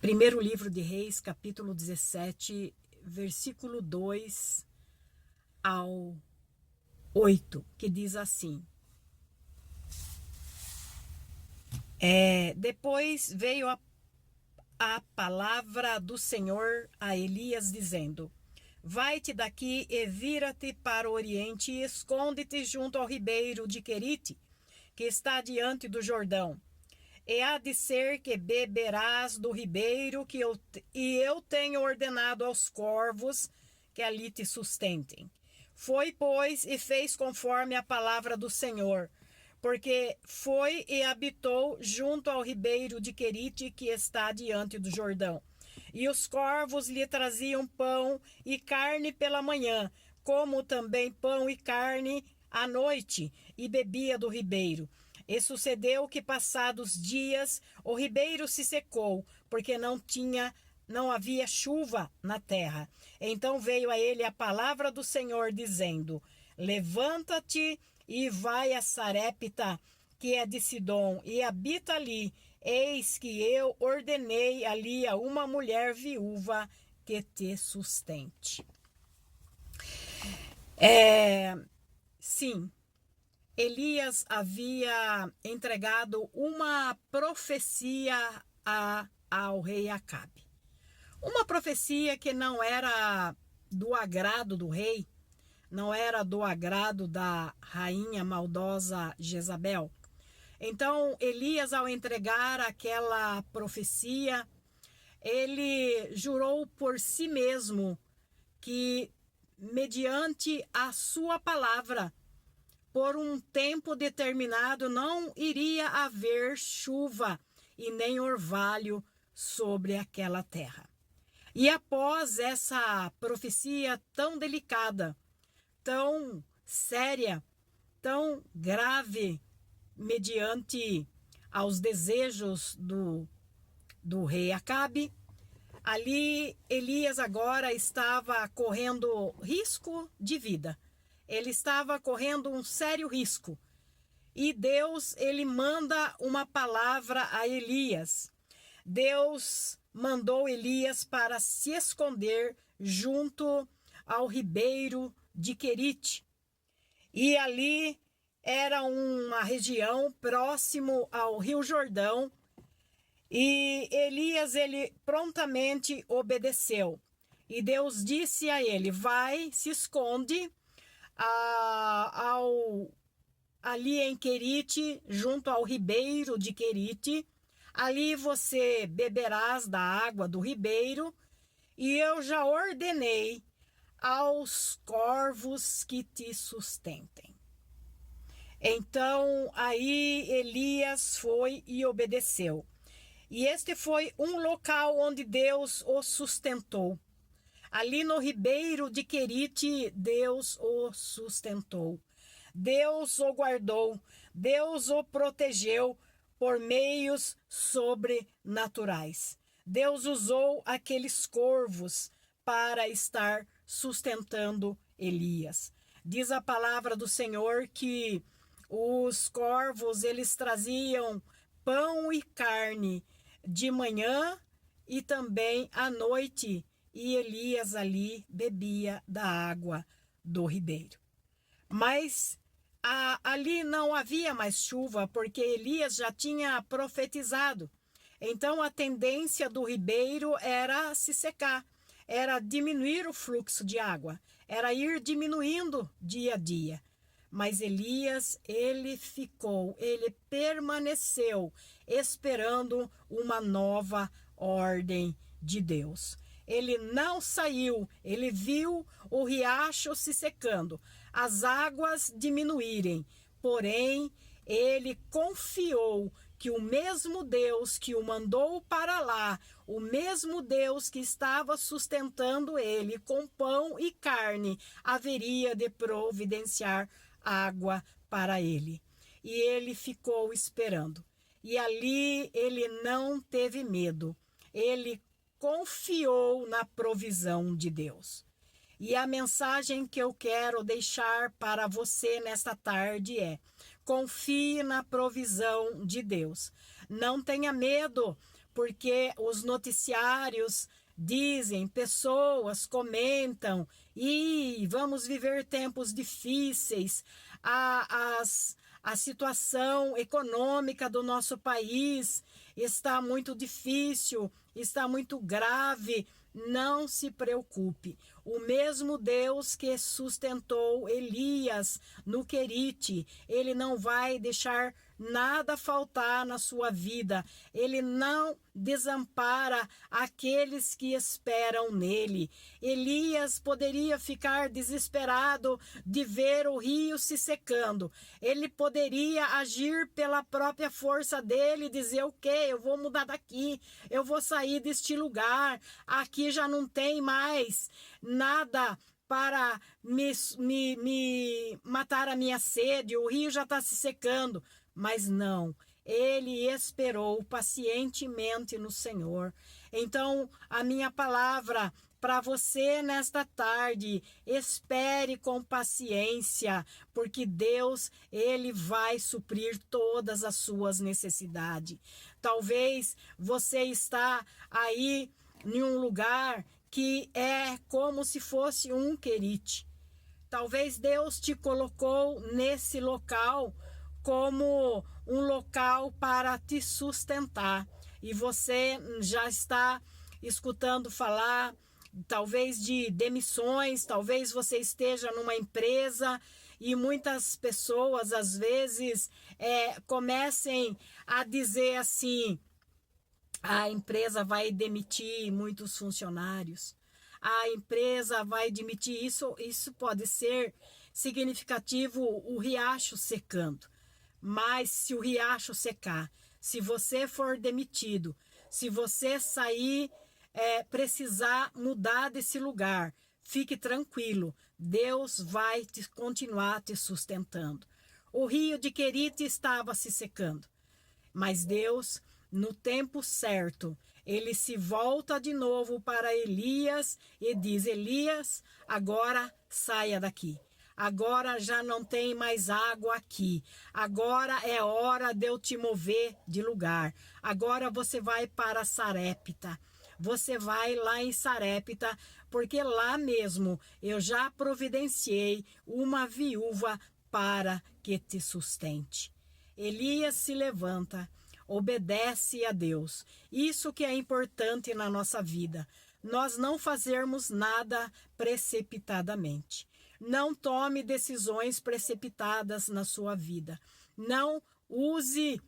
Primeiro livro de Reis, capítulo 17, versículo 2 ao 8, que diz assim: Depois veio a palavra do Senhor a Elias, dizendo: Vai-te daqui e vira-te para o oriente e esconde-te junto ao ribeiro de Querite, que está diante do Jordão. E há de ser que beberás do ribeiro eu tenho ordenado aos corvos que ali te sustentem. Foi, pois, e fez conforme a palavra do Senhor, porque foi e habitou junto ao ribeiro de Querite, que está diante do Jordão. E os corvos lhe traziam pão e carne pela manhã, como também pão e carne à noite, e bebia do ribeiro. E sucedeu que, passados dias, o ribeiro se secou, porque não havia chuva na terra. Então veio a ele a palavra do Senhor, dizendo: Levanta-te e vai a Sarepta, que é de Sidom, e habita ali. Eis que eu ordenei ali a uma mulher viúva que te sustente. Sim. Elias havia entregado uma profecia ao rei Acabe. Uma profecia que não era do agrado do rei, não era do agrado da rainha maldosa Jezabel. Então, Elias, ao entregar aquela profecia, ele jurou por si mesmo que, mediante a sua palavra, por um tempo determinado não iria haver chuva e nem orvalho sobre aquela terra. E após essa profecia tão delicada, tão séria, tão grave, mediante aos desejos do rei Acabe, ali Elias agora estava correndo risco de vida. Ele estava correndo um sério risco. E Deus, ele manda uma palavra a Elias. Deus mandou Elias para se esconder junto ao ribeiro de Querite. E ali era uma região próximo ao Rio Jordão. E Elias, ele prontamente obedeceu. E Deus disse a ele: vai, se esconde ali em Querite, junto ao ribeiro de Querite. Ali você beberás da água do ribeiro, e eu já ordenei aos corvos que te sustentem. Então aí Elias foi e obedeceu. E este foi um local onde Deus o sustentou. Ali no ribeiro de Querite, Deus o sustentou. Deus o guardou. Deus o protegeu por meios sobrenaturais. Deus usou aqueles corvos para estar sustentando Elias. Diz a palavra do Senhor que os corvos, eles traziam pão e carne de manhã e também à noite, e Elias ali bebia da água do ribeiro. Mas ali não havia mais chuva, porque Elias já tinha profetizado. Então a tendência do ribeiro era se secar, era diminuir o fluxo de água, era ir diminuindo dia a dia. Mas Elias, ele permaneceu esperando uma nova ordem de Deus. Ele não saiu, ele viu o riacho se secando, as águas diminuírem, porém ele confiou que o mesmo Deus que o mandou para lá, o mesmo Deus que estava sustentando ele com pão e carne, haveria de providenciar água para ele. E ele ficou esperando. E ali ele não teve medo. Ele confiou na provisão de Deus. E a mensagem que eu quero deixar para você nesta tarde confie na provisão de Deus. Não tenha medo, porque os noticiários dizem, pessoas comentam, e vamos viver tempos difíceis, a situação econômica do nosso país está muito difícil, está muito grave. Não se preocupe. O mesmo Deus que sustentou Elias no Querite, ele não vai deixar nada faltar na sua vida. Ele não desampara aqueles que esperam nele. Elias poderia ficar desesperado de ver o rio se secando. Ele poderia agir pela própria força dele e dizer: o quê? Eu vou mudar daqui, eu vou sair deste lugar, aqui já não tem mais nada para me matar a minha sede, o rio já está se secando. Mas não, ele esperou pacientemente no Senhor. Então, a minha palavra para você nesta tarde: espere com paciência, porque Deus, ele vai suprir todas as suas necessidades. Talvez você está aí em um lugar que é como se fosse um Querite. Talvez Deus te colocou nesse local como um local para te sustentar. E você já está escutando falar, talvez, de demissões, talvez você esteja numa empresa e muitas pessoas, às vezes, comecem a dizer assim: a empresa vai demitir muitos funcionários, a empresa vai demitir. Isso pode ser significativo, o riacho secando. Mas se o riacho secar, se você for demitido, se você sair, precisar mudar desse lugar, fique tranquilo, Deus vai continuar te sustentando. O rio de Querite estava se secando, mas Deus, no tempo certo, ele se volta de novo para Elias e diz: Elias, agora saia daqui. Agora já não tem mais água aqui. Agora é hora de eu te mover de lugar. Agora você vai para Sarepta. Você vai lá em Sarepta, porque lá mesmo eu já providenciei uma viúva para que te sustente. Elias se levanta, obedece a Deus. Isso que é importante na nossa vida. Nós não fazermos nada precipitadamente. Não tome decisões precipitadas na sua vida. Não use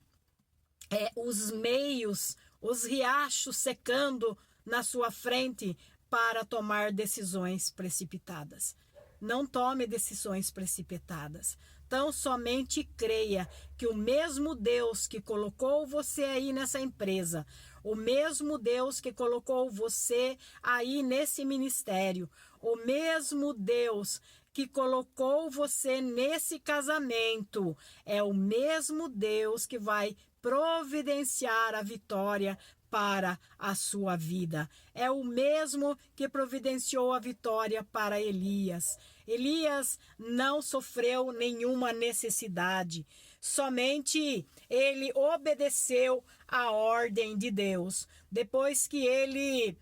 os meios, os riachos secando na sua frente para tomar decisões precipitadas. Não tome decisões precipitadas. Então, somente creia que o mesmo Deus que colocou você aí nessa empresa, o mesmo Deus que colocou você aí nesse ministério, o mesmo Deus que colocou você nesse casamento, é o mesmo Deus que vai providenciar a vitória para a sua vida. É o mesmo que providenciou a vitória para Elias. Elias não sofreu nenhuma necessidade, somente ele obedeceu a ordem de Deus. Depois que ele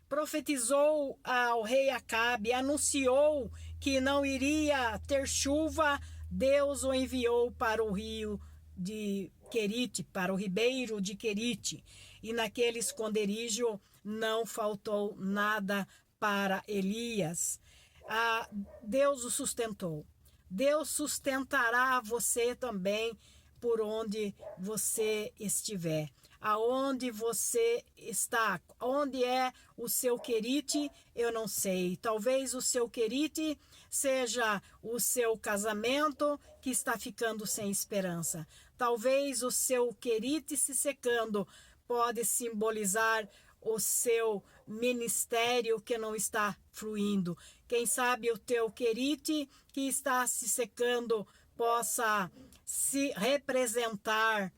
profetizou ao rei Acabe, anunciou que não iria ter chuva, Deus o enviou para o rio de Querite, para o ribeiro de Querite. E naquele esconderijo não faltou nada para Elias. Deus o sustentou. Deus sustentará você também por onde você estiver. Aonde você está, onde é o seu Querite, eu não sei. Talvez o seu Querite seja o seu casamento que está ficando sem esperança. Talvez o seu Querite se secando pode simbolizar o seu ministério que não está fluindo. Quem sabe o teu Querite que está se secando possa se representar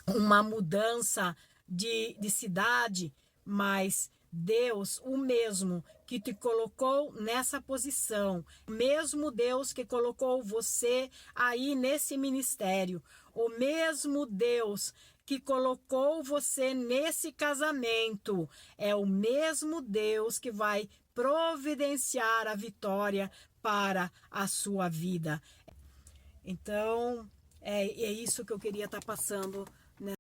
uma mudança de cidade, mas Deus, o mesmo que te colocou nessa posição, o mesmo Deus que colocou você aí nesse ministério, o mesmo Deus que colocou você nesse casamento. É o mesmo Deus que vai providenciar a vitória para a sua vida. Então, é isso que eu queria estar passando